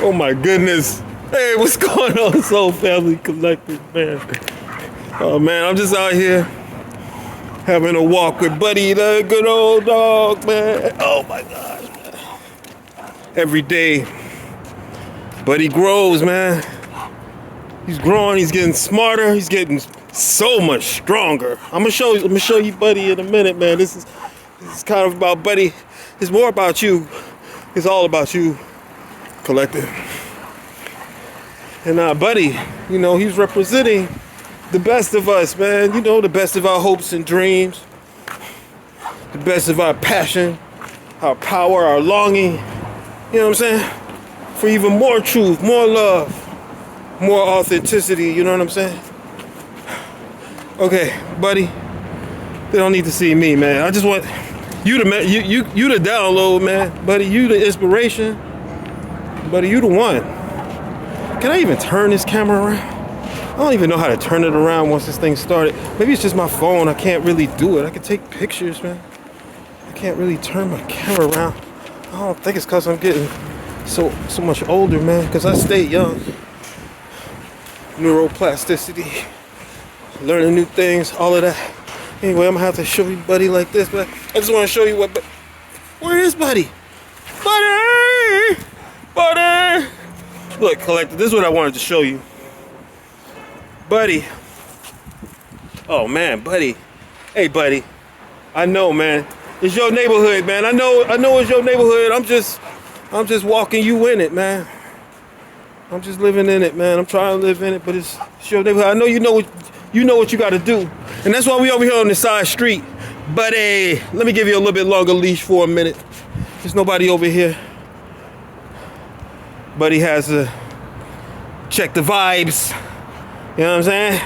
Oh my goodness. Hey, what's going on, Soul Family Collective, man? Oh man, I'm just out here having a walk with Buddy, the good old dog, man. Oh my gosh, man. Every day, Buddy grows, man. He's growing, he's getting smarter, he's getting so much stronger. I'm gonna show you Buddy in a minute, man. This is kind of about Buddy. It's more about you. It's all about you, Collective. And Buddy, you know, he's representing the best of us, man. You know, the best of our hopes and dreams, the best of our passion, our power, our longing. You know what I'm saying? For even more truth, more love, more authenticity. You know what I'm saying? Okay, Buddy. They don't need to see me, man. I just want you to you to download, man. Buddy, you the inspiration. Buddy, you the one. Can I even turn this camera around? I don't even know how to turn it around once this thing started. Maybe it's just my phone. I can't really do it. I can take pictures, man. I can't really turn my camera around. I don't think it's because I'm getting so much older, man. Because I stay young. Neuroplasticity, learning new things, all of that. Anyway, I'm gonna have to show you Buddy like this, but I just want to show you what. Where is Buddy? Buddy! Buddy! Look, Collector, this is what I wanted to show you. Buddy. Oh man, Buddy. Hey, Buddy. I know, man. It's your neighborhood, man. I know it's your neighborhood. I'm just walking you in it, man. I'm just living in it, man. I'm trying to live in it, but it's your neighborhood. I know you know what you got to do, and that's why we over here on the side street. Buddy, let me give you a little bit longer leash for a minute. There's nobody over here. Buddy has to check the vibes. You know what I'm saying?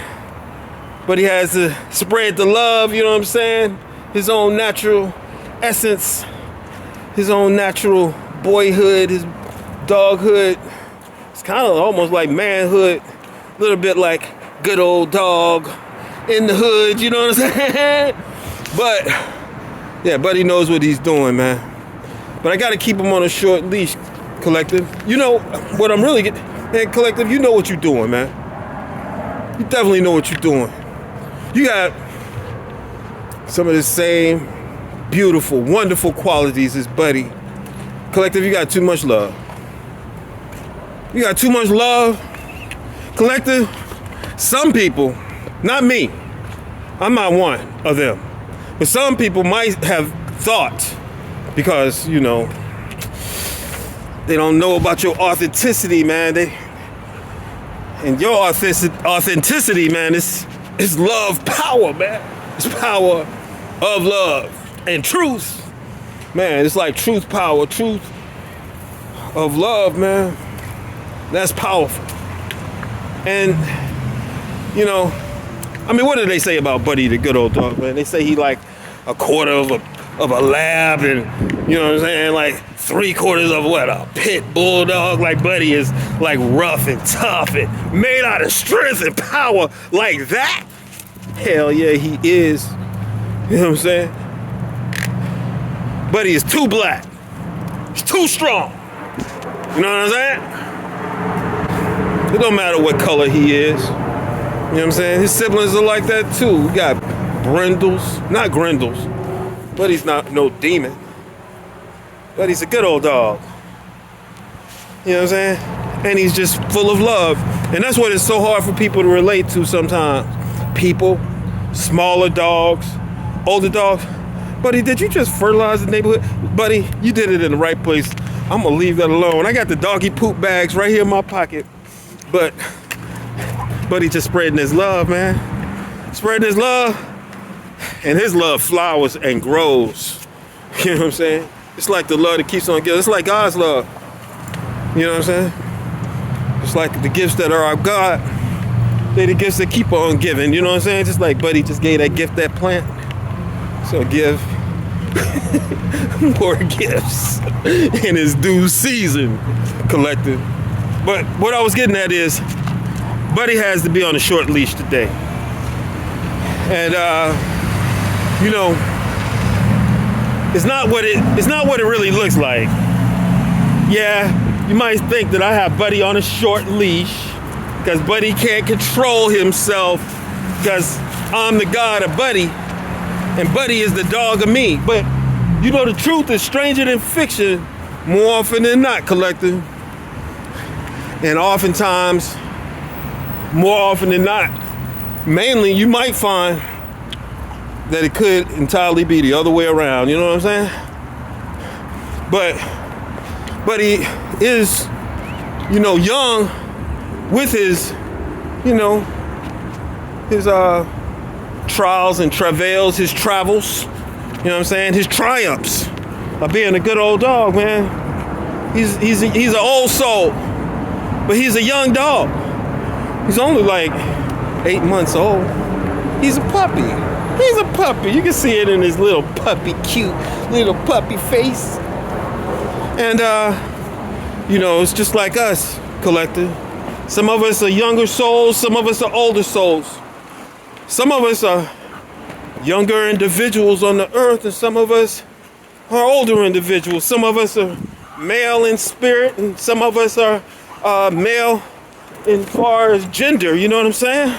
Buddy has to spread the love. You know what I'm saying? His own natural essence, his own natural boyhood, his doghood. It's kind of almost like manhood, a little bit like good old dog in the hood, you know what I'm saying? But, yeah, Buddy knows what he's doing, man. But I got to keep him on a short leash, Collective. You know what I'm really getting, man, Collective, you know what you're doing, man. You definitely know what you're doing. You got some of the same beautiful, wonderful qualities as Buddy. Collective, you got too much love. You got too much love. Collective, some people, not me, I'm not one of them, but some people might have thought, because, you know, they don't know about your authenticity, man. And your authenticity, man, is love power, man. It's power of love and truth. Man, it's like truth power, truth of love, man. That's powerful. And, you know, I mean, what do they say about Buddy, the good old dog, man? They say he like a quarter of a lab, and, you know what I'm saying, like 3/4 of what, a pit bulldog. Like Buddy is like rough and tough and made out of strength and power like that. Hell yeah, he is. You know what I'm saying? Buddy is too black. He's too strong. You know what I'm saying? It don't matter what color he is. You know what I'm saying? His siblings are like that too. We got brindles, not grindles. Buddy's not no demon. Buddy's a good old dog. You know what I'm saying? And he's just full of love. And that's what it's so hard for people to relate to sometimes. People, smaller dogs, older dogs. Buddy, did you just fertilize the neighborhood? Buddy, you did it in the right place. I'm gonna leave that alone. I got the doggy poop bags right here in my pocket. But Buddy just spreading his love, man. Spreading his love. And his love flowers and grows. You know what I'm saying? It's like the love that keeps on giving. It's like God's love. You know what I'm saying? It's like the gifts that are our God. They're the gifts that keep on giving. You know what I'm saying? Just like Buddy just gave that gift, that plant. So give more gifts in his due season, Collective. But what I was getting at is, Buddy has to be on a short leash today. And you know, it's not what it really looks like. Yeah, You might think that I have Buddy on a short leash because Buddy can't control himself because I'm the god of Buddy and Buddy is the dog of me. But you know, the truth is stranger than fiction more often than not, collective. And oftentimes, more often than not, mainly you might find that it could entirely be the other way around, you know what I'm saying? But he is, you know, young with his, you know, his trials and travails, his travels, you know what I'm saying? His triumphs of being a good old dog, man. He's an old soul, but he's a young dog. He's only like 8 months old. He's a puppy. He's a puppy. You can see it in his little puppy, cute little puppy face. And, you know, it's just like us, collective. Some of us are younger souls. Some of us are older souls. Some of us are younger individuals on the earth, and some of us are older individuals. Some of us are male in spirit, and some of us are male in far as gender. You know what I'm saying?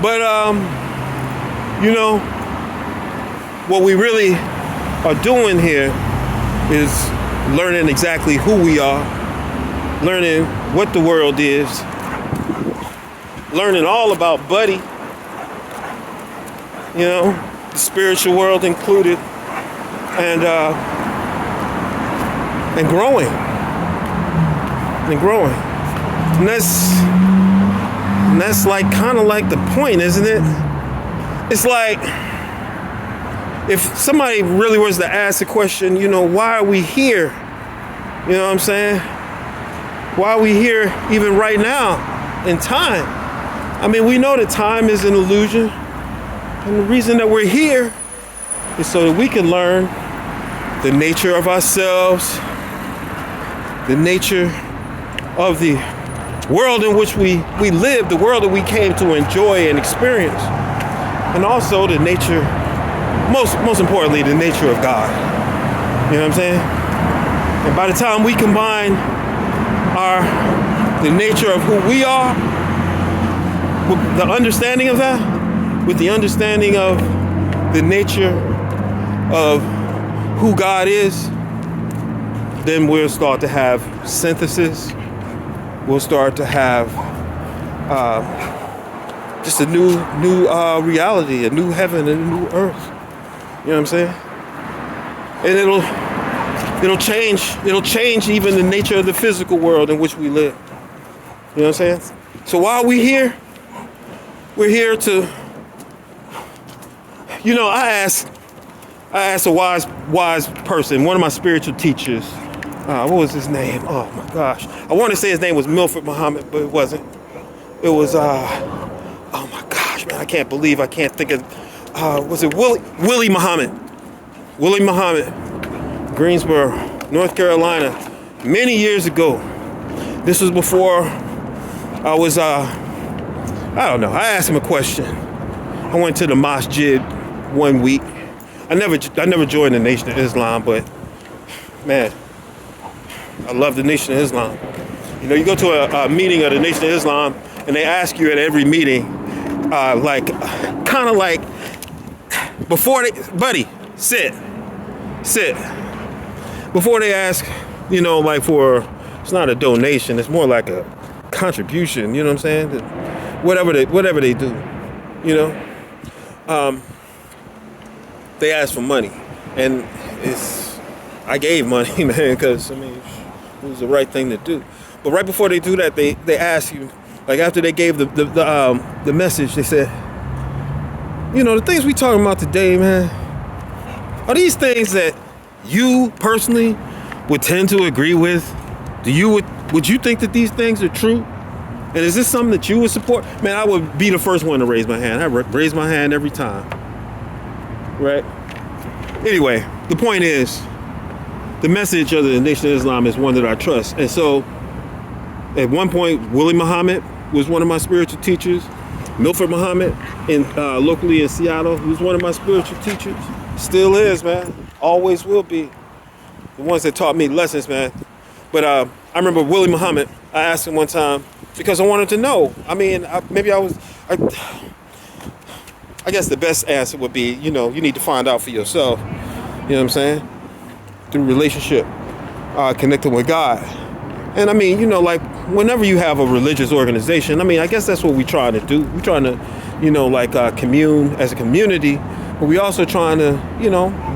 But, you know, what we really are doing here is learning exactly who we are, learning what the world is, learning all about Buddy, you know, the spiritual world included, and growing, and that's like kind of like the point, isn't it? It's like if somebody really was to ask the question, you know, why are we here? You know what I'm saying? Why are we here even right now in time? I mean, we know that time is an illusion. And the reason that we're here is so that we can learn the nature of ourselves, the nature of the world in which we live, the world that we came to enjoy and experience, and also the nature, most importantly, the nature of God. You know what I'm saying? And by the time we combine the nature of who we are, with the understanding of that, with the understanding of the nature of who God is, then we'll start to have synthesis. We'll start to have just a new reality, a new heaven and a new earth. You know what I'm saying? And it'll change even the nature of the physical world in which we live. You know what I'm saying? So why are we here? We're here to, you know, I asked a wise person, one of my spiritual teachers. What was his name? Oh my gosh. I want to say his name was Milford Muhammad, but it wasn't. It was, oh my gosh, man, I can't believe I can't think of, was it Willie Muhammad? Willie Muhammad, Greensboro, North Carolina, many years ago. This was before I was, I don't know, I asked him a question. I went to the masjid one week. I never joined the Nation of Islam, but man, I love the Nation of Islam. You know, you go to a meeting of the Nation of Islam, and they ask you at every meeting, kind of like, before they, buddy, sit. Before they ask, you know, like for, it's not a donation, it's more like a contribution, you know what I'm saying? Whatever they do, you know? They ask for money, and I gave money, man, because, I mean, it was the right thing to do. But right before they do that, they ask you, like after they gave the message, they said, you know, the things we talking about today, man, are these things that you personally would tend to agree with? Would you think that these things are true? And is this something that you would support? Man, I would be the first one to raise my hand. I raise my hand every time. Right? Anyway, the point is, the message of the Nation of Islam is one that I trust. And so, at one point, Willie Muhammad was one of my spiritual teachers. Milford Muhammad, locally in Seattle, he was one of my spiritual teachers. Still is, man. Always will be. The ones that taught me lessons, man. But I remember Willie Muhammad, I asked him one time, because I wanted to know. I mean, I guess the best answer would be, you need to find out for yourself. You know what I'm saying? Through relationship, connecting with God. And I mean, like whenever you have a religious organization, I mean, I guess that's what we're trying to do. We're trying to, commune as a community, but we also trying to,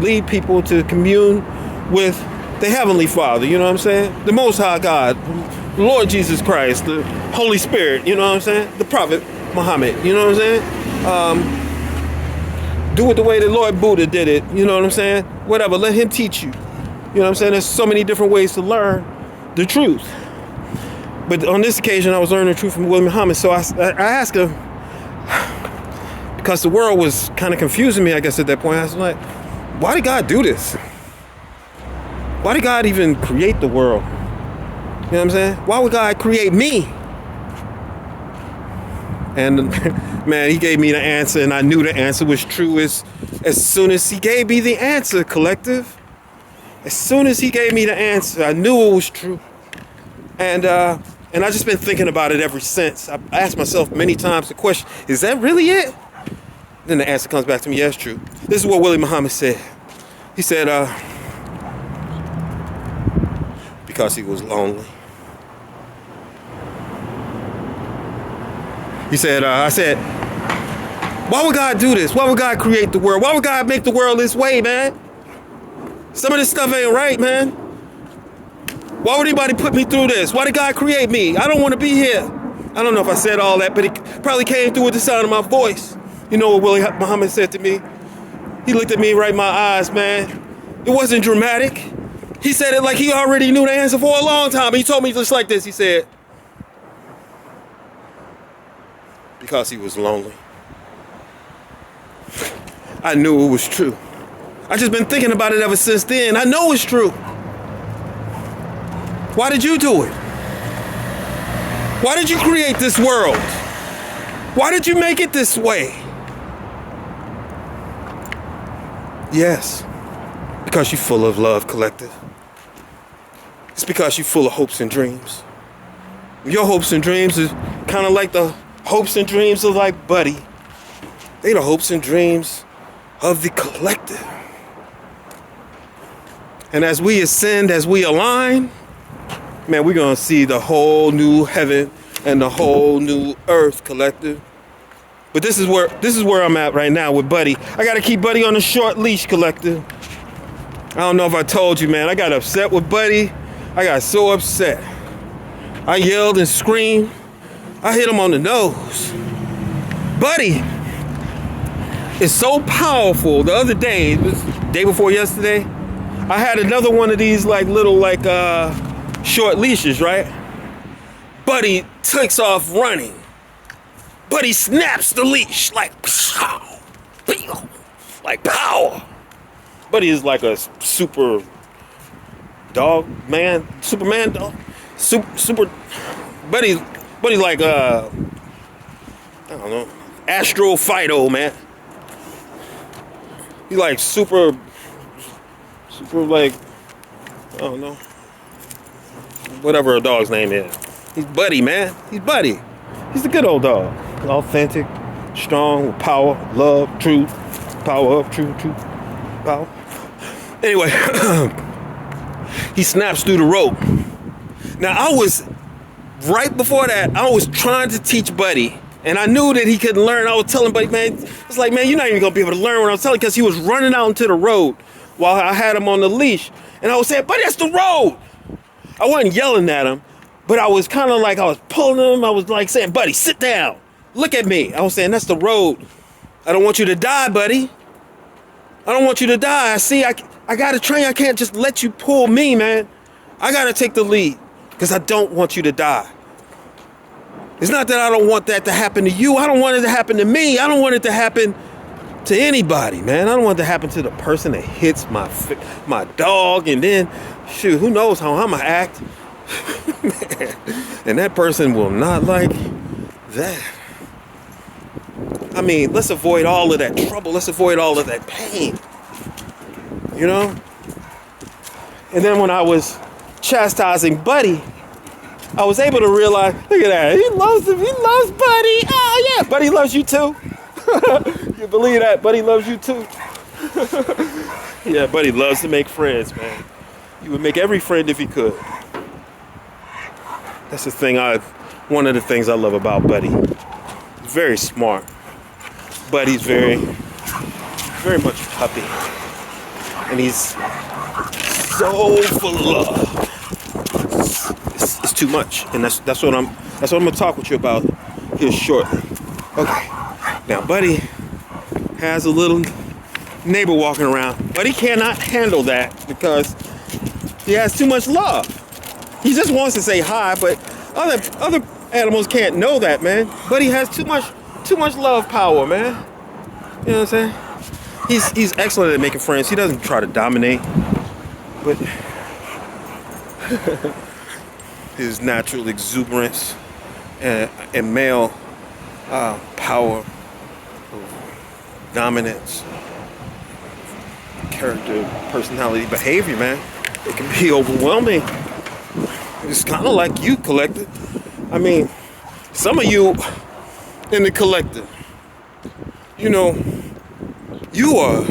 lead people to commune with the Heavenly Father, you know what I'm saying? The Most High God, the Lord Jesus Christ, the Holy Spirit, you know what I'm saying? The Prophet Muhammad, you know what I'm saying? Do it the way the Lord Buddha did it, you know what I'm saying? Whatever, let him teach you. You know what I'm saying? There's so many different ways to learn the truth. But on this occasion, I was learning the truth from Willie Muhammad, so I asked him, because the world was kind of confusing me, I guess, at that point. I was like, why did God do this? Why did God even create the world? You know what I'm saying? Why would God create me? And man, he gave me the answer, and I knew the answer was true as soon as he gave me the answer, collective. As soon as he gave me the answer, I knew it was true. And I just been thinking about it ever since. I asked myself many times the question, is that really it? Then the answer comes back to me, yeah, it's true. This is what Willie Muhammad said. He said, because he was lonely. He said, I said, why would God do this? Why would God create the world? Why would God make the world this way, man? Some of this stuff ain't right, man. Why would anybody put me through this? Why did God create me? I don't want to be here. I don't know if I said all that, but it probably came through with the sound of my voice. You know what Willie Muhammad said to me? He looked at me right in my eyes, man. It wasn't dramatic. He said it like he already knew the answer for a long time. He told me just like this. He said, because he was lonely. I knew it was true. I just been thinking about it ever since then. I know it's true. Why did you do it? Why did you create this world? Why did you make it this way? Yes, because you're full of love, collective. It's because you're full of hopes and dreams. Your hopes and dreams is kind of like the hopes and dreams of like Buddy. They the hopes and dreams of the collective. And as we ascend, as we align, man, we're gonna see the whole new heaven and the whole new earth, collective. But this is where I'm at right now with Buddy. I gotta keep Buddy on a short leash, collective. I don't know if I told you, man. I got upset with Buddy. I got so upset. I yelled and screamed. I hit him on the nose. Buddy is so powerful. The other day, this day before yesterday, I had another one of these like little like short leashes, right? Buddy takes off running. Buddy snaps the leash like power. Buddy is like a super dog man, Superman dog, super. Buddy's like I don't know, astral Fido, man. He's like super like, I don't know, whatever a dog's name is. He's Buddy, man. He's Buddy. He's the good old dog. Authentic, strong, with power, love, truth, power up, truth, power. Anyway, he snaps through the rope. Now, right before that, I was trying to teach Buddy, and I knew that he couldn't learn. I was telling Buddy, man, it's like, man, you're not even going to be able to learn what I was telling, because he was running out into the road while I had him on the leash. And I was saying, Buddy, that's the road. I wasn't yelling at him, but I was kind of like, I was pulling him. I was like saying, Buddy, sit down. Look at me. I was saying, that's the road. I don't want you to die, Buddy. I don't want you to die. See, I got to train. I can't just let you pull me, man. I got to take the lead because I don't want you to die. It's not that I don't want that to happen to you. I don't want it to happen to me. I don't want it to happen to anybody, man. I don't want it to happen to the person that hits my dog, and then, shoot, who knows how I'm going to act. And that person will not like that. I mean, let's avoid all of that trouble. Let's avoid all of that pain. You know? And then when I was chastising Buddy, I was able to realize, look at that, he loves him, he loves Buddy. Oh yeah, Buddy loves you too. You believe that? Buddy loves you too. Yeah, Buddy loves to make friends, man. He would make every friend if he could. That's the thing one of the things I love about Buddy. He's very smart. Buddy's very much a puppy. And he's so full of love. It's too much. And that's what I'm gonna talk with you about here shortly. Okay. Now Buddy has a little neighbor walking around, but he cannot handle that because he has too much love. He just wants to say hi, but other animals can't know that, man. But he has too much love power, man. You know what I'm saying? He's excellent at making friends. He doesn't try to dominate, but his natural exuberance and male power, dominance, character, personality, behavior, man. It can be overwhelming. It's kind of like you, collective. I mean, some of you in the collective, you know, you are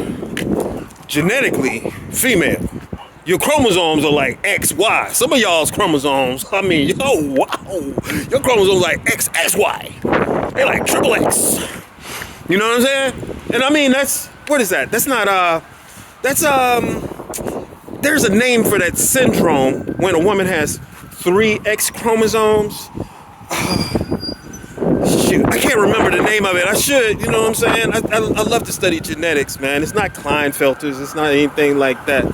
genetically female. Your chromosomes are like XY. Some of y'all's chromosomes, I mean, wow. Your chromosomes like XXY. They're like triple X. You know what I'm saying? And I mean, what is that? That's not, there's a name for that syndrome when a woman has 3 X chromosomes. Shoot, I can't remember the name of it. I should, you know what I'm saying? I love to study genetics, man. It's not Klinefelters. It's not anything like that.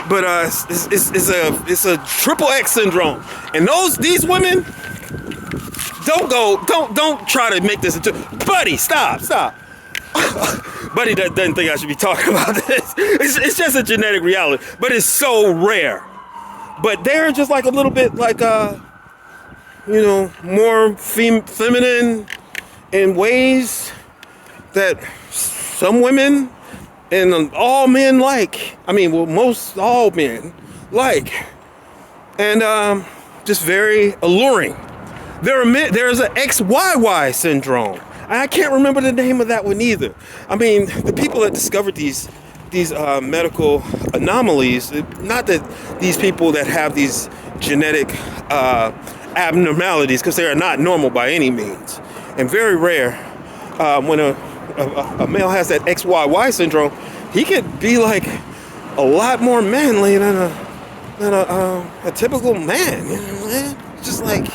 But it's a triple X syndrome. And these women don't try to make this into Buddy, stop. Buddy doesn't think I should be talking about this. It's just a genetic reality, but it's so rare. But they're just like a little bit like more feminine in ways that some women and all men like. I mean, well, most all men like, and just very alluring. There's an XYY syndrome. I can't remember the name of that one either. I mean, the people that discovered these medical anomalies, not that these people that have these genetic abnormalities, because they are not normal by any means, and very rare. When a male has that XYY syndrome, he could be like a lot more manly than a typical man. You know what I'm saying? Just like,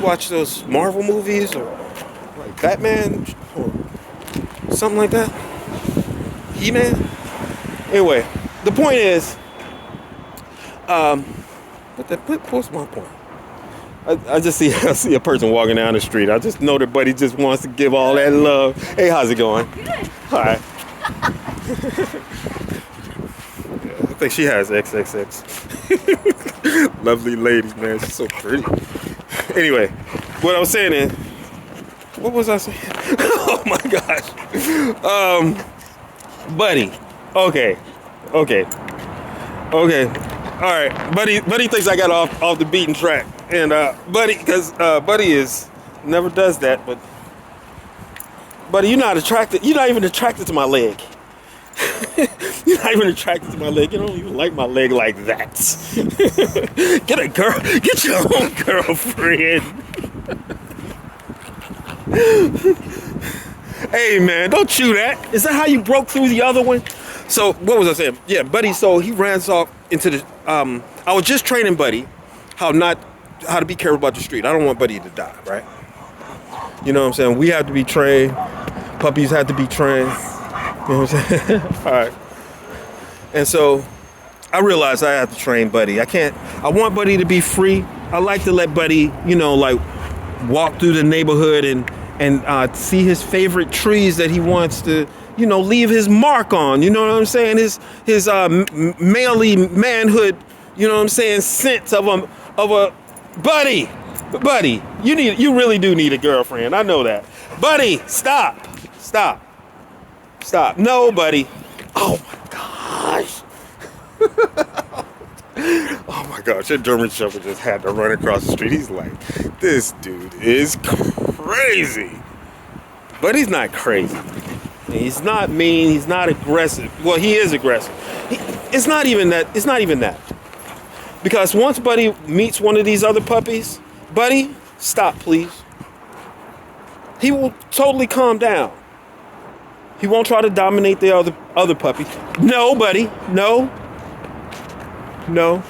watch those Marvel movies or like Batman or something like that. He-Man. Anyway, the point is, what's my point? I see a person walking down the street. I just know that Buddy just wants to give all that love. Hey, how's it going? Good. All right. Yeah, I think she has XXX. Lovely lady, man. She's so pretty. Anyway, what I was saying is, what was I saying? Oh my gosh. Buddy. Okay. All right. Buddy thinks I got off the beaten track. And Buddy never does that, but Buddy, you're not even attracted to my leg. You're not even attracted to my leg. You don't even like my leg like that. Get your own girlfriend. Hey man, don't chew that. Is that how you broke through the other one? So what was I saying? Yeah, Buddy, so he ran off into the I was just training Buddy how to be careful about the street. I don't want Buddy to die, right? You know what I'm saying? We have to be trained. Puppies have to be trained. You know what I'm saying? All right. And so I realized I have to train Buddy. I want Buddy to be free. I like to let Buddy, walk through the neighborhood and see his favorite trees that he wants to, leave his mark on. You know what I'm saying? His manly manhood, sense of a Buddy, you really do need a girlfriend. I know that. Buddy, stop. No, Buddy. Oh my gosh. Oh my gosh, that German Shepherd just had to run across the street. He's like, this dude is crazy. But he's not crazy. He's not mean. He's not aggressive. Well, he is aggressive. It's not even that. It's not even that. Because once Buddy meets one of these other puppies, Buddy, stop, please. He will totally calm down. He won't try to dominate the other puppy. No, Buddy. No. No.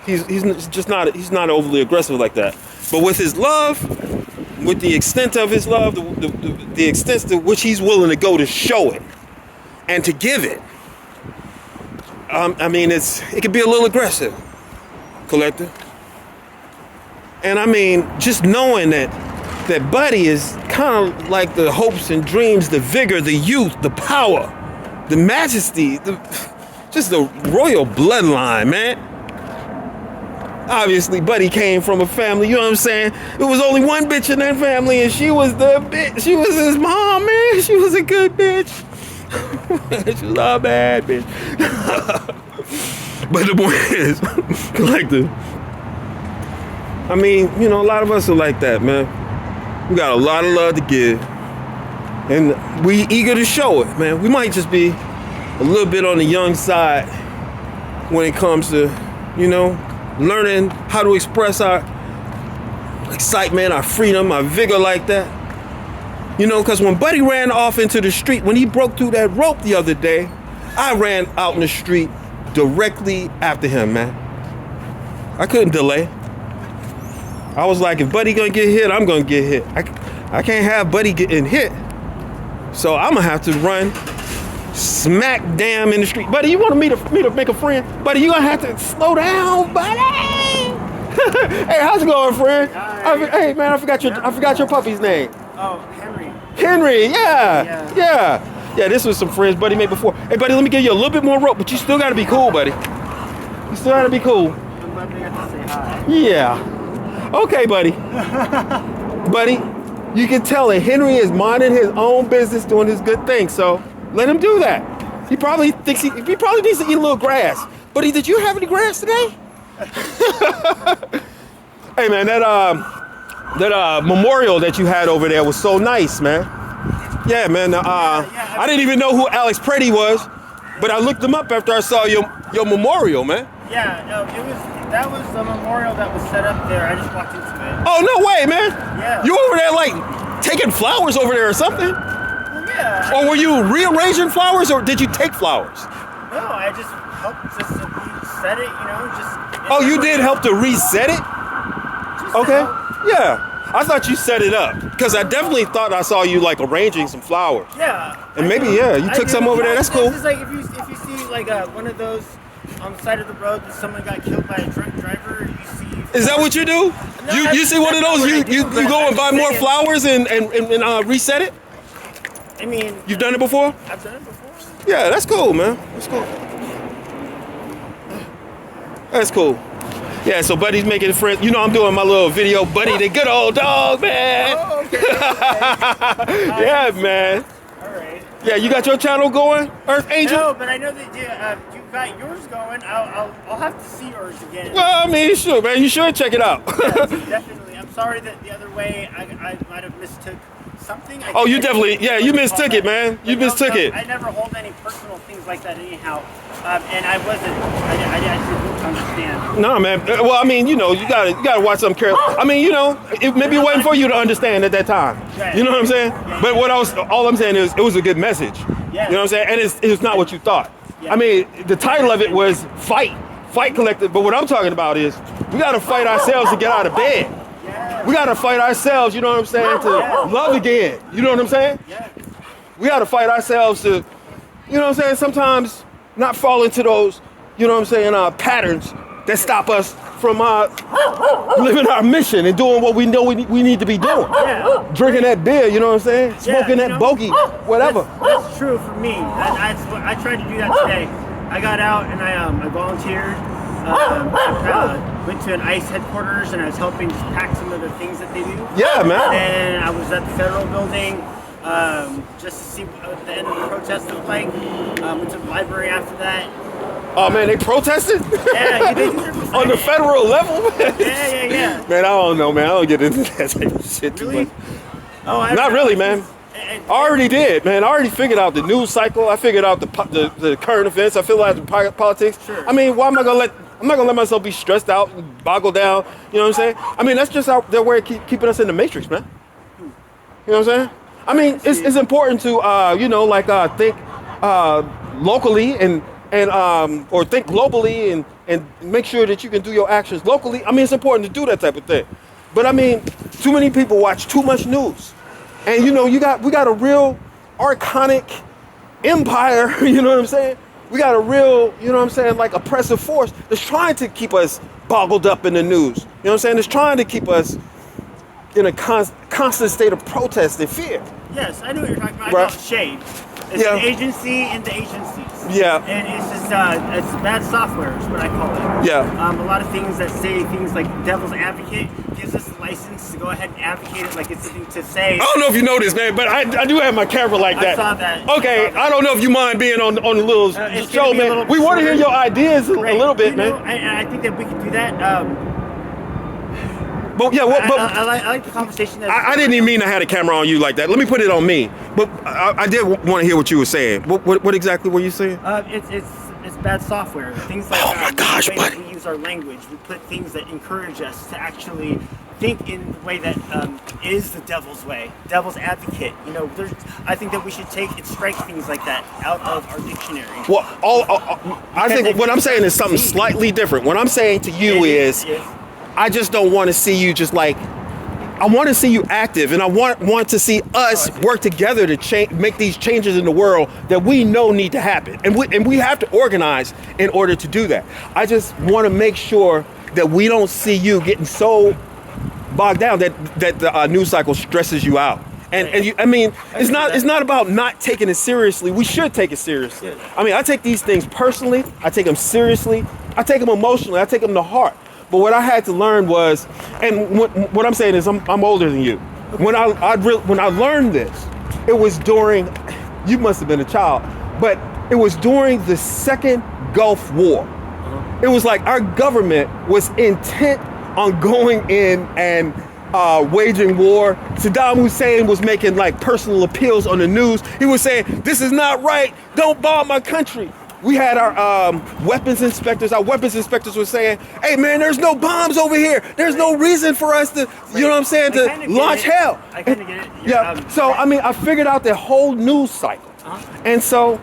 He's just not. He's not overly aggressive like that. But with his love, with the extent of his love, the extent to which he's willing to go to show it and to give it. I mean, it can be a little aggressive, Collector. And I mean, just knowing that Buddy is kind of like the hopes and dreams, the vigor, the youth, the power, the majesty, just the royal bloodline, man. Obviously, Buddy came from a family, you know what I'm saying? There was only one bitch in that family, and she was the bitch. She was his mom, man. She was a good bitch. She was a bad bitch. But the point is, Collector, I mean, you know, a lot of us are like that, man. We got a lot of love to give, and we eager to show it, man. We might just be a little bit on the young side when it comes to, you know, learning how to express our excitement, our freedom, our vigor like that. You know, because when Buddy ran off into the street, when he broke through that rope the other day, I ran out in the street directly after him, man. I couldn't delay. I was like, if Buddy gonna get hit, I'm gonna get hit. I can't have Buddy getting hit. So I'm gonna have to run smack damn in the street. Buddy, you want me to make a friend? Buddy, you gonna have to slow down, buddy. Hey, how's it going, friend? Hey, man, I forgot your puppy's name. Oh, Henry. Henry, yeah. This was some friends Buddy made before. Hey, buddy, let me give you a little bit more rope, but you still gotta be cool, buddy. You still gotta be cool. I'm glad they got to say hi. Yeah. Okay, buddy. Buddy, you can tell that Henry is minding his own business, doing his good thing. So let him do that. He probably thinks he probably needs to eat a little grass. Buddy, did you have any grass today? Hey, man, that memorial that you had over there was so nice, man. Yeah, man. I didn't even know who Alex Preddy was, but I looked him up after I saw your memorial, man. Yeah, no, that was the memorial that was set up there. I just walked into it. Oh, no way, man. Yeah. You over there like taking flowers over there or something? Well, yeah. Or were you rearranging flowers, or did you take flowers? No, I just helped just set it, you know, just. Oh, you did help to reset it? Okay. Yeah. I thought you set it up, because I definitely thought I saw you like arranging some flowers. Yeah. And maybe, yeah, you took some over there. That's cool. It's like if you see like one of those on the side of the road that someone got killed by a drunk driver, you see. Is that what you do? No, you see one of those, you go and buy more flowers and reset it? I mean. You've done it before? I've done it before. Yeah, that's cool, man. That's cool. That's cool. Yeah, so Buddy's making friends. You know, I'm doing my little video, Buddy, the good old dog, man. Oh, okay. Yeah, man. All right. Yeah, you got your channel going, Earth Angel? No, but I know that you got yours going. I'll have to see yours again. Well, I mean, you should, man. You should check it out. Yes, definitely. I'm sorry that the other way I might have mistook something. You definitely, you mistook it, man. You mistook it. I never hold any personal things like that anyhow. And I didn't understand. No, man. Well, I mean, you know, you gotta watch something careful. I mean, you know, maybe it wasn't for you to understand at that time. Right. You know what I'm saying? But all I'm saying is, it was a good message. Yeah. You know what I'm saying? And it was not what you thought. Yeah. I mean, the title of it was Fight Collective. But what I'm talking about is, we gotta fight ourselves to get out of bed. Yeah. We gotta fight ourselves, you know what I'm saying, to love again. You know what I'm saying? Yeah. We gotta fight ourselves to, you know what I'm saying, sometimes not fall into those, you know what I'm saying, patterns that stop us from living our mission and doing what we know we need to be doing. Yeah. Drinking that beer, you know what I'm saying? Smoking that bogey, whatever. That's true for me. I tried to do that today. I got out and I volunteered. Went to an ICE headquarters and I was helping just pack some of the things that they do. Yeah, man. And I was at the federal building. just to see what the end of the protest looked like. Went to the library after that. Oh man, they protested? Yeah, they did On the federal level? Yeah. Man, I don't know, man. I don't get into that type of shit Really? too much. Oh, Not really, man. I already did, man. I already figured out the news cycle. I figured out the current events. I figured out the politics. Sure. I mean, why am I gonna let? I'm not gonna let myself be stressed out and boggled down. You know what I'm saying? I mean, that's just how their way of keeping us in the matrix, man. You know what I'm saying? I mean, it's important to think locally and or think globally and make sure that you can do your actions locally. I mean, it's important to do that type of thing. But I mean, too many people watch too much news. And we got a real archonic empire, you know what I'm saying? We got a real, like oppressive force that's trying to keep us boggled up in the news. You know what I'm saying? It's trying to keep us in a constant state of protest and fear. Yes, I know what you're talking about. Right. I call it shade. It's an agency in the agencies. Yeah. And it's just, it's bad software is what I call it. Yeah. A lot of things that say things like devil's advocate gives us the license to go ahead and advocate it like it's something to say. I don't know if you know this, man, but I do have my camera like that. I saw that. Okay, I don't know if you mind being on the little show, man. We want to hear your ideas a little bit, man. And I think that we can do that. But yeah, I like the conversation. I didn't even mean to have a camera on you like that. Let me put it on me. But I did want to hear what you were saying. What exactly were you saying? It's bad software. Things like oh my gosh, the way buddy. that we use our language. We put things that encourage us to actually think in the way that is the devil's way, devil's advocate. I think that we should take and strike things like that out of our dictionary. Well, I think what I'm saying is something slightly different. What I'm saying to you is, I just don't want to see you just like. I want to see you active, and I want to see us work together to make these changes in the world that we know need to happen, and we have to organize in order to do that. I just want to make sure that we don't see you getting so bogged down that the news cycle stresses you out. It's not about not taking it seriously. We should take it seriously. I mean, I take these things personally. I take them seriously. I take them emotionally. I take them to heart. But what I had to learn was, and what I'm saying is, I'm older than you. When I learned this, it was during, you must have been a child, but it was during the Second Gulf War. It was like our government was intent on going in and waging war. Saddam Hussein was making like personal appeals on the news. He was saying, "This is not right. Don't bomb my country." We had our weapons inspectors. Our weapons inspectors were saying, "Hey, man, there's no bombs over here. There's no reason for us to, you know what I'm saying, to launch hell." I kind of get it. Yeah. So, I mean, I figured out the whole news cycle. And so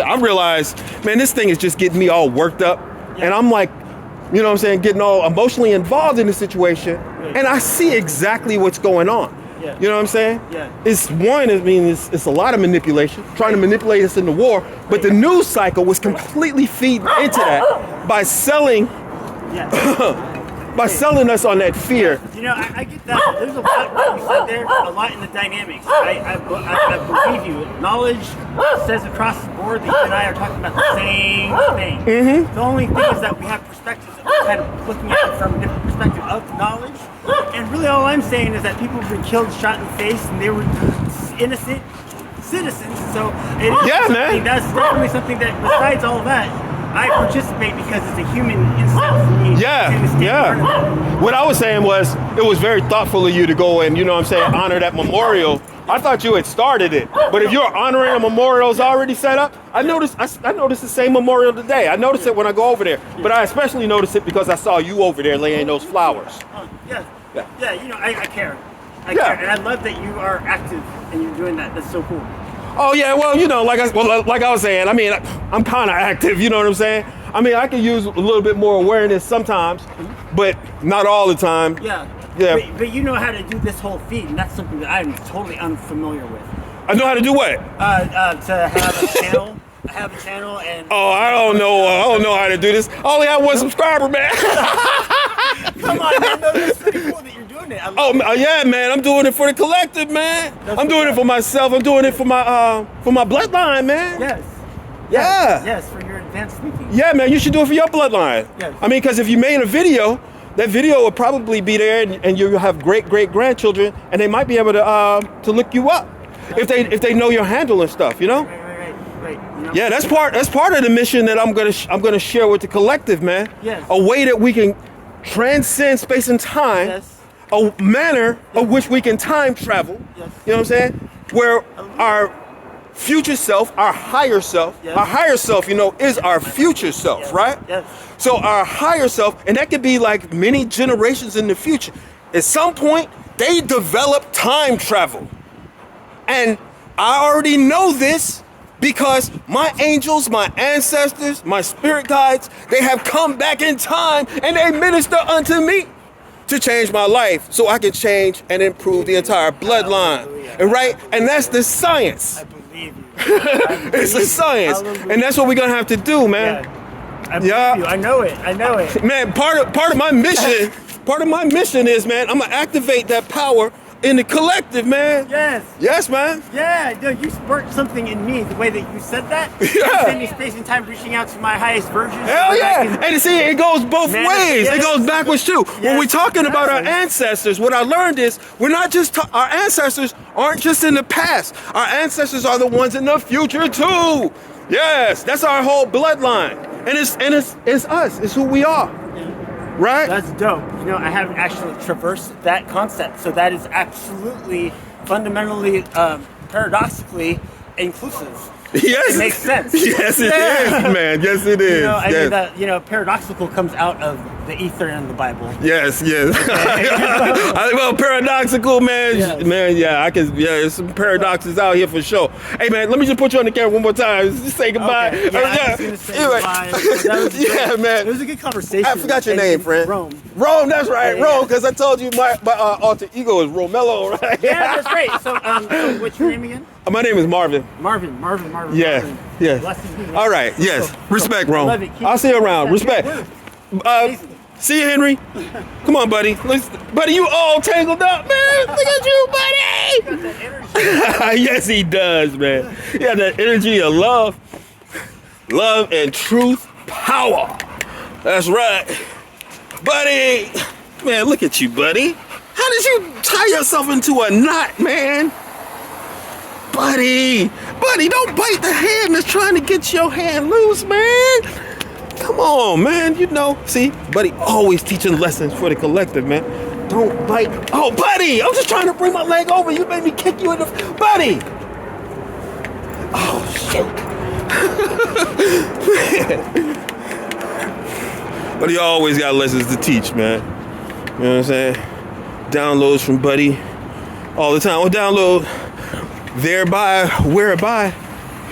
I realized, man, this thing is just getting me all worked up. And I'm like, you know what I'm saying, getting all emotionally involved in the situation. And I see exactly what's going on. Yeah. You know what I'm saying? Yeah. It's a lot of manipulation, trying to manipulate us in the war, but the news cycle was completely feeding into that by selling us on that fear. I get that. There's a lot what you said there, a lot in the dynamics. I believe you. Knowledge says across the board that you and I are talking about the same thing. Mm-hmm. The only thing is that we have perspectives that we're kind of looking at it from a different perspective of knowledge. And really all I'm saying is that people have been killed, shot in the face, and they were innocent citizens. So it is that's definitely something that, besides all of that, I participate because it's a human instinct for me to stand in front of them. What I was saying was, it was very thoughtful of you to go and, you know what I'm saying, honor that memorial. I thought you had started it, but if you're honoring a memorial is already set up, I noticed the same memorial today. I noticed it when I go over there, but I especially noticed it because I saw you over there laying those flowers. I care. I care, and I love that you are active and you're doing that. That's so cool. Oh yeah, well, like I was saying, I mean, I'm kind of active, you know what I'm saying? I mean, I can use a little bit more awareness sometimes, but not all the time. Yeah. But you know how to do this whole feed, and that's something that I'm totally unfamiliar with. I know how to do what? To have a channel. I have a channel and... Oh, I don't know how to do this. I only have one subscriber, man. Come on, man. No, that's pretty cool that you're doing it. Yeah, man. I'm doing it for the collective, man. I'm doing it for myself. I'm doing it for my bloodline, man. Yes. Yes, for your advanced thinking. Yeah, man. You should do it for your bloodline. Yes. I mean, because if you made a video, that video will probably be there, and you'll have great grandchildren, and they might be able to look you up. if they know your handle and stuff, you know. Right. You know? Yeah, that's part of the mission that I'm gonna share with the collective, man. Yes. A way that we can transcend space and time. Yes. A manner of which we can time travel. Yes. You know what I'm saying? Where our future self, our higher self, yes. our higher self, you know, is our future self, yes. right? Yes. So our higher self, and that could be like many generations in the future. At some point, they develop time travel. And I already know this because my angels, my ancestors, my spirit guides, they have come back in time and they minister unto me to change my life so I can change and improve the entire bloodline. And right? And that's the science. I believe you. It's the science. And that's what we're gonna have to do, man. Yeah. I believe you. I know it. Man, part of my mission is, man, I'm gonna activate that power in the collective, man. Yes, man. Yeah, no, you sparked something in me, the way that you said that. Yeah. Spending space and time reaching out to my highest version. Hell yeah. And see, it goes both ways. Yes. It goes backwards too. Yes. When we're talking about our ancestors, what I learned is we're not just, our ancestors aren't just in the past. Our ancestors are the ones in the future too. Yes, that's our whole bloodline. And it's us, it's who we are. Right? That's dope. You know, I haven't actually traversed that concept, so that is absolutely, fundamentally, paradoxically inclusive. Yes. It makes sense. Yes, it is, man. Yes, it is. You know, I yes. mean that, you know, paradoxical comes out of the ether in the Bible. Yes. Well, paradoxical, man. Yes. Man, yeah, there's some paradoxes out here for sure. Hey, man, let me just put you on the camera one more time. Just say goodbye. Okay. Yeah, I was gonna say goodbye. That was yeah, man. It was a good conversation. I forgot your name, friend. Rome, that's right. Yeah, Rome, because I told you my alter ego is Romello, right? Yeah, that's great. So, what's your name again? My name is Marvin. Marvin. Yeah, Marvin. yeah. Blessings. All right, yes. Respect, Rome. Love it. Keep I'll see you around. that. Respect. See you, Henry. Come on, buddy. Buddy, you all tangled up, man. Look at you, buddy. Got that energy. Yes, he does, man. He got that energy of love and truth, power. That's right. Buddy. Man, look at you, buddy. How did you tie yourself into a knot, man? Buddy, don't bite the hand that's trying to get your hand loose, man. Come on, man. You know, see, buddy always teaching lessons for the collective, man. Don't bite. Oh, buddy, I'm just trying to bring my leg over. You made me kick you in the... Buddy. Oh, shoot. Buddy always got lessons to teach, man. You know what I'm saying? Downloads from Buddy all the time. Or download thereby, whereby.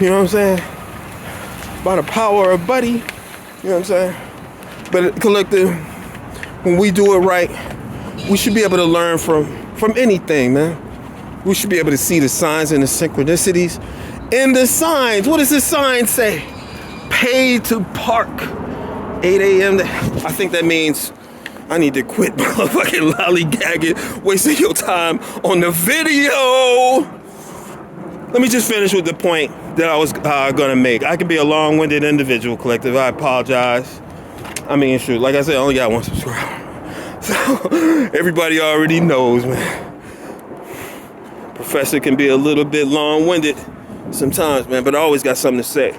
You know what I'm saying? By the power of Buddy. You know what I'm saying? But collective, when we do it right, we should be able to learn from anything, man. We should be able to see the signs and the synchronicities in the signs. What does the sign say? Paid to park. 8 a.m. I think that means I need to quit motherfucking lollygagging, wasting your time on the video. Let me just finish with the point that I was gonna make. I could be a long-winded individual, collective. I apologize. I mean, shoot, like I said, I only got one subscriber. So everybody already knows, man. Professor can be a little bit long-winded sometimes, man, but I always got something to say.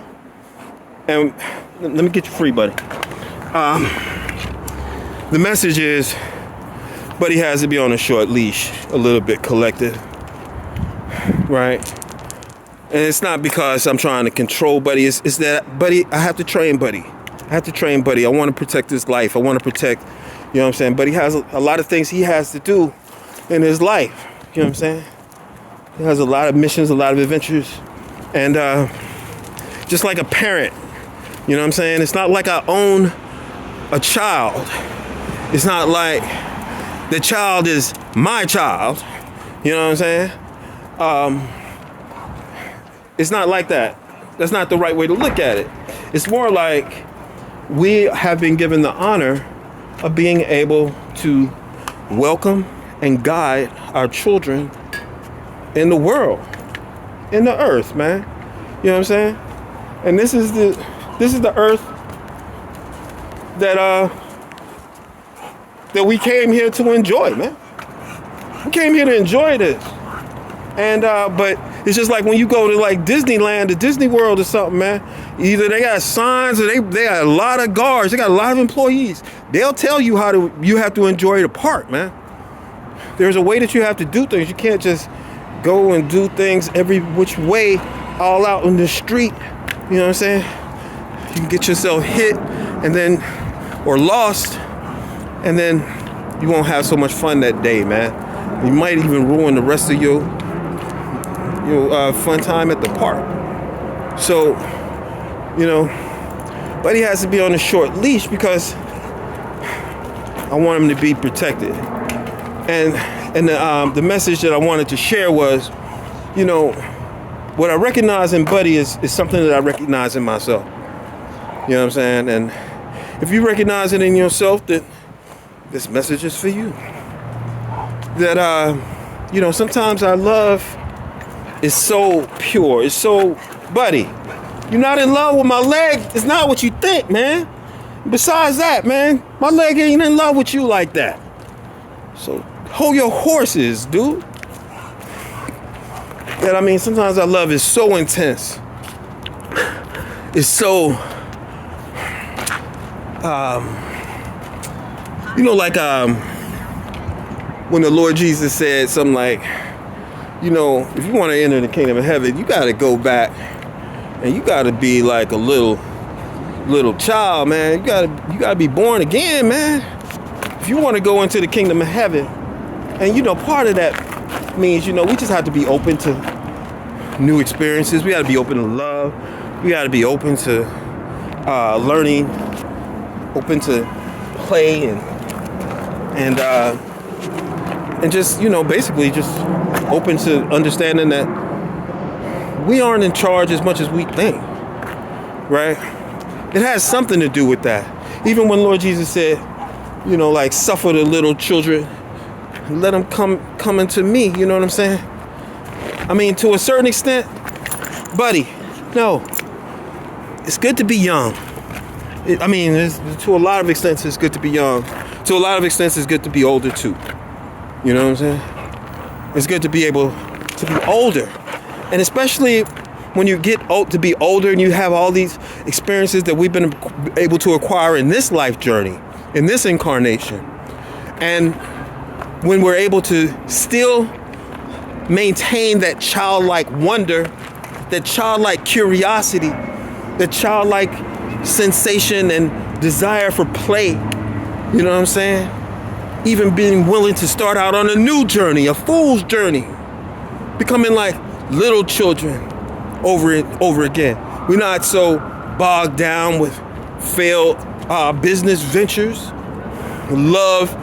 And let me get you free, buddy. The message is, Buddy has to be on a short leash, a little bit collective, right? And it's not because I'm trying to control Buddy. It's that, Buddy, I have to train Buddy. I want to protect his life. I want to protect, you know what I'm saying? Buddy has a lot of things he has to do in his life. You know what I'm saying? He has a lot of missions, a lot of adventures. And just like a parent, you know what I'm saying? It's not like I own a child. It's not like the child is my child. You know what I'm saying? It's not like that. That's not the right way to look at it. It's more like we have been given the honor of being able to welcome and guide our children in the world, in the earth, man. You know what I'm saying? And this is the earth that we came here to enjoy, man. We came here to enjoy this. And but It's just like when you go to like Disneyland, or Disney World or something, man. Either they got signs or they got a lot of guards. They got a lot of employees. They'll tell you you have to enjoy the park, man. There's a way that you have to do things. You can't just go and do things every which way, all out in the street. You know what I'm saying? You can get yourself hit and then, or lost, and then you won't have so much fun that day, man. You might even ruin the rest of your fun time at the park. So, Buddy has to be on a short leash because I want him to be protected. And the message that I wanted to share was, what I recognize in Buddy is something that I recognize in myself. You know what I'm saying? And if you recognize it in yourself, that this message is for you. That, sometimes our love is so pure. It's so, Buddy, you're not in love with my leg. It's not what you think, man. Besides that, man, my leg ain't in love with you like that. So hold your horses, dude. That sometimes our love is so intense. It's so, when the Lord Jesus said something like, if you want to enter the kingdom of heaven, you got to go back and you got to be like a little child, man. You got to be born again, man. If you want to go into the kingdom of heaven, and part of that means, we just have to be open to new experiences. We got to be open to love. We got to be open to learning, open to play, and just basically just open to understanding that we aren't in charge as much as we think, right? It has something to do with that. Even when Lord Jesus said, suffer the little children, let them come into me. You know what I'm saying? To a certain extent, Buddy, no, it's good to be young. To a lot of extents, it's good to be young. To a lot of extents, it's good to be older too. You know what I'm saying? It's good to be able to be older. And especially when you get to be older and you have all these experiences that we've been able to acquire in this life journey, in this incarnation. And when we're able to still maintain that childlike wonder, that childlike curiosity, that childlike sensation and desire for play, you know what I'm saying? Even being willing to start out on a new journey, a fool's journey, becoming like little children over again. We're not so bogged down with failed business ventures, love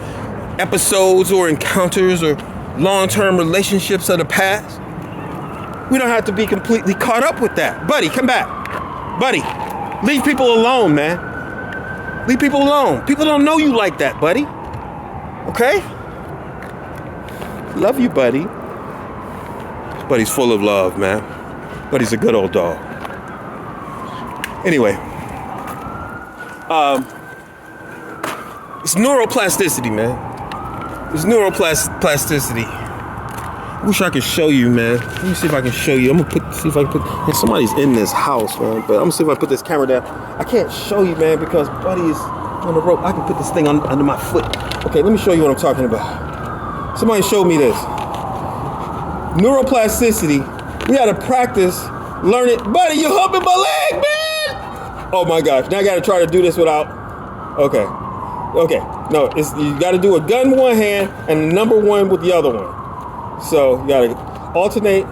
episodes or encounters or long-term relationships of the past. We don't have to be completely caught up with that. Buddy, come back. Buddy, leave people alone, man. Leave people alone. People don't know you like that, buddy. Okay? Love you, buddy. Buddy's full of love, man. Buddy's a good old dog. Anyway, it's neuroplasticity, man. It's neuroplasticity. Wish I could show you, man. Let me see if I can show you. I'm gonna see if I can put. And somebody's in this house, man. But I'm gonna see if I put this camera down. I can't show you, man, because Buddy is on the rope. I can put this thing under my foot. Okay, let me show you what I'm talking about. Somebody showed me this. Neuroplasticity. We gotta practice, learn it. Buddy, you're humping my leg, man! Oh my gosh, now I gotta try to do this without, okay. No, you gotta do a gun with one hand and the number one with the other one. So you gotta alternate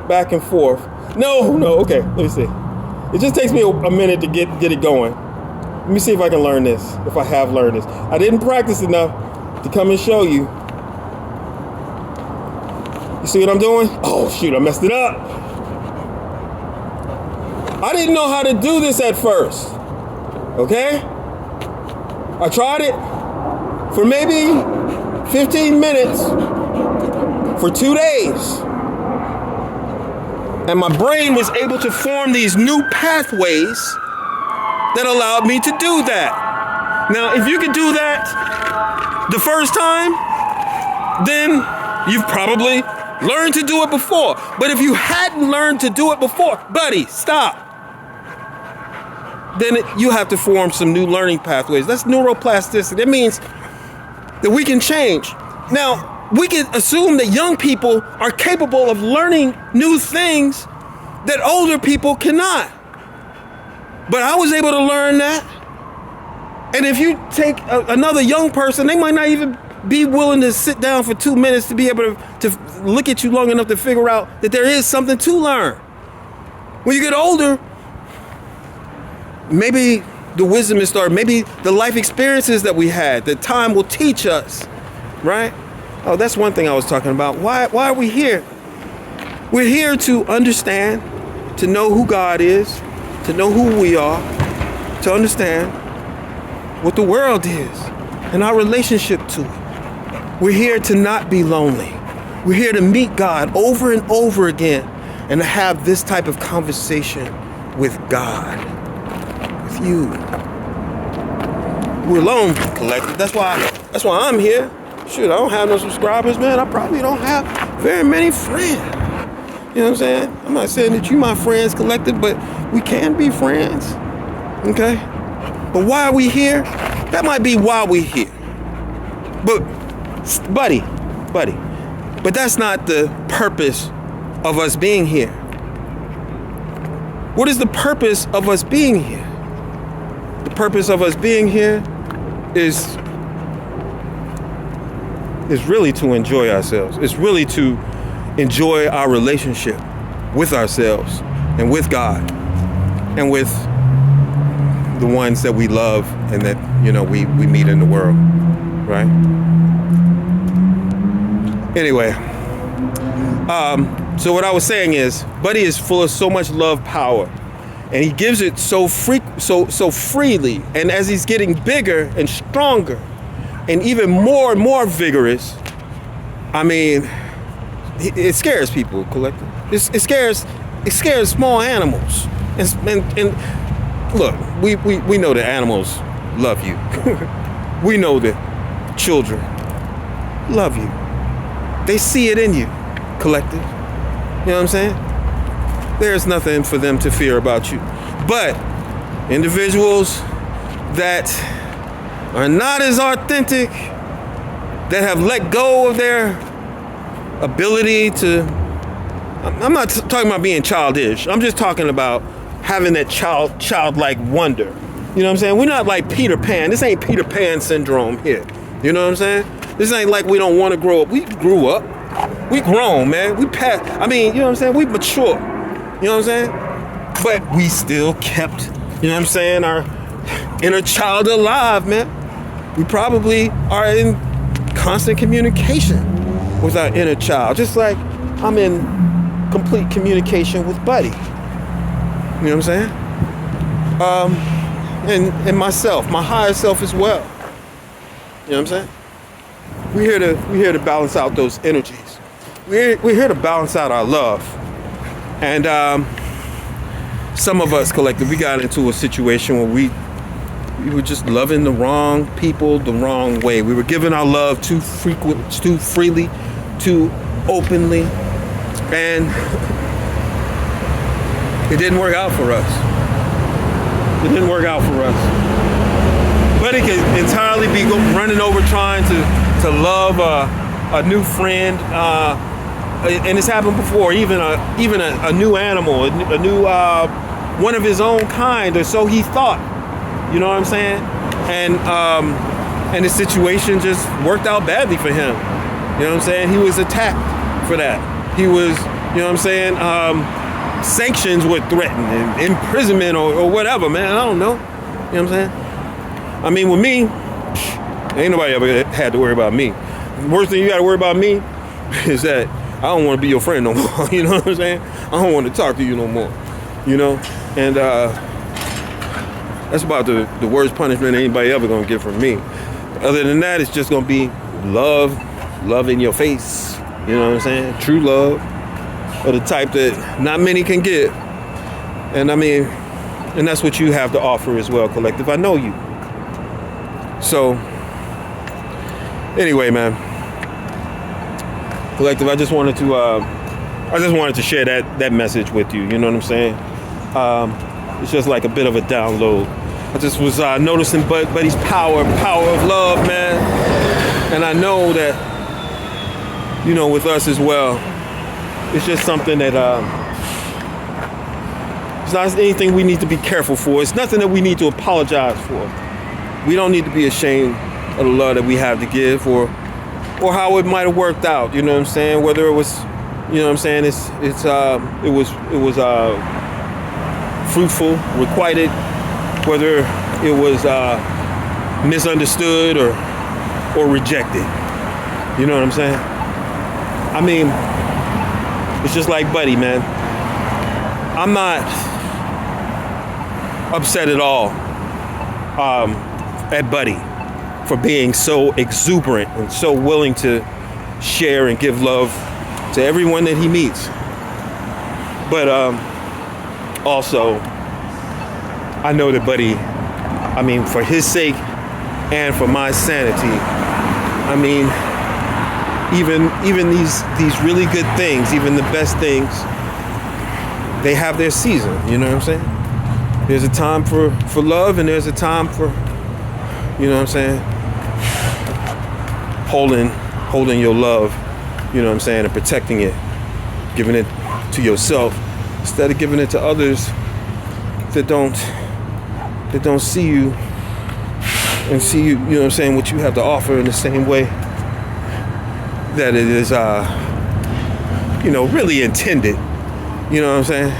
back and forth. No, okay, let me see. It just takes me a minute to get it going. Let me see if I can learn this, if I have learned this. I didn't practice enough to come and show you. You see what I'm doing? Oh shoot, I messed it up. I didn't know how to do this at first. Okay? I tried it for maybe 15 minutes for 2 days. And my brain was able to form these new pathways that allowed me to do that. Now, if you could do that the first time, then you've probably Learn to do it before. But if you hadn't learned to do it before, buddy, stop. Then you have to form some new learning pathways. That's neuroplasticity. That means that we can change. Now, we can assume that young people are capable of learning new things that older people cannot. But I was able to learn that. And if you take another young person, they might not even be willing to sit down for 2 minutes to be able to look at you long enough to figure out that there is something to learn. When you get older, maybe the wisdom is started. Maybe the life experiences that we had, that time will teach us, right? Oh, that's one thing I was talking about. Why are we here? We're here to understand, to know who God is, to know who we are, to understand what the world is and our relationship to it. We're here to not be lonely. We're here to meet God over and over again and to have this type of conversation with God, with you. We're alone, collective. That's why I'm here. Shoot, I don't have no subscribers, man. I probably don't have very many friends. You know what I'm saying? I'm not saying that you my friends, collective, but we can be friends. Okay? But why are we here? That might be why we're here. But, buddy, but that's not the purpose of us being here. What is the purpose of us being here? The purpose of us being here is really to enjoy ourselves. It's really to enjoy our relationship with ourselves and with God and with the ones that we love and that, you know, we meet in the world, right? Anyway, so what I was saying is, Buddy is full of so much love power, and he gives it so freely. And as he's getting bigger and stronger, and even more and more vigorous, I mean, it scares people, collective. It scares small animals. And look, we know that animals love you. We know that children love you. They see it in you, collective. You know what I'm saying? There's nothing for them to fear about you. But individuals that are not as authentic, that have let go of their ability to, I'm not talking about being childish. I'm just talking about having that childlike wonder. You know what I'm saying? We're not like Peter Pan. This ain't Peter Pan syndrome here. You know what I'm saying? This ain't like we don't want to grow up. We grew up. We grown, man. We passed. I mean, you know what I'm saying? We mature. You know what I'm saying? But we still kept, you know what I'm saying, our inner child alive, man. We probably are in constant communication with our inner child. Just like I'm in complete communication with Buddy. You know what I'm saying? And myself, my higher self as well. You know what I'm saying? We're here to balance out those energies. We're here to balance out our love. And some of us, collective, we got into a situation where we were just loving the wrong people the wrong way. We were giving our love too freely, too openly, and it didn't work out for us. It didn't work out for us. But it could entirely be running over trying to love a new friend, and it's happened before. Even a new animal, a new one of his own kind, or so he thought. You know what I'm saying? And the situation just worked out badly for him. You know what I'm saying? He was attacked for that. He was, you know what I'm saying? Sanctions were threatened, and imprisonment or whatever, man. I don't know. You know what I'm saying? I mean, with me, ain't nobody ever had to worry about me. The worst thing you got to worry about me is that I don't want to be your friend no more. You know what I'm saying? I don't want to talk to you no more. You know? And that's about the worst punishment anybody ever going to get from me. Other than that, it's just going to be love in your face. You know what I'm saying? True love. Of the type that not many can get. And I mean, and that's what you have to offer as well, collective. I know you. So, anyway, man. Collective, I just wanted to share that message with you. You know what I'm saying? It's just like a bit of a download. I just was noticing Buddy's power of love, man. And I know that, you know, with us as well, it's just something that it's not anything we need to be careful for. It's nothing that we need to apologize for. We don't need to be ashamed of the love that we have to give, or how it might have worked out. You know what I'm saying? Whether it was, you know what I'm saying, it was fruitful, requited, whether it was misunderstood or rejected. You know what I'm saying? I mean, it's just like Buddy, man. I'm not upset at all at Buddy for being so exuberant and so willing to share and give love to everyone that he meets. But also, I know that Buddy, I mean, for his sake and for my sanity, I mean, even these really good things, even the best things, they have their season. You know what I'm saying? There's a time for love, and there's a time for, you know what I'm saying, holding your love, you know what I'm saying, and protecting it, giving it to yourself instead of giving it to others that don't see you and see you, you know what I'm saying, what you have to offer in the same way that it is, you know, really intended. You know what I'm saying?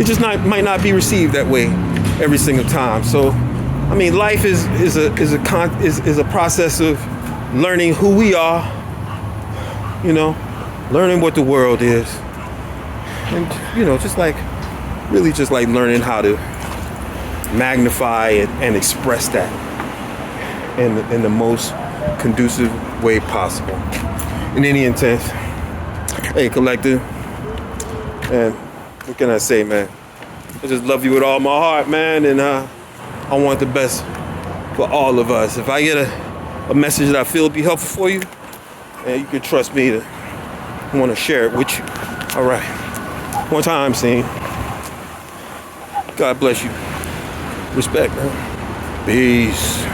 It just might not be received that way every single time. So, I mean, life is a process of learning who we are, you know, learning what the world is, and, you know, just like learning how to magnify and express that in the most conducive way possible. In any intent, hey, collective, and what can I say, man? I just love you with all my heart, man, and I want the best for all of us. If I get a message that I feel will be helpful for you, and you can trust me to want to share it with you. All right. One time, scene. God bless you. Respect, man. Peace.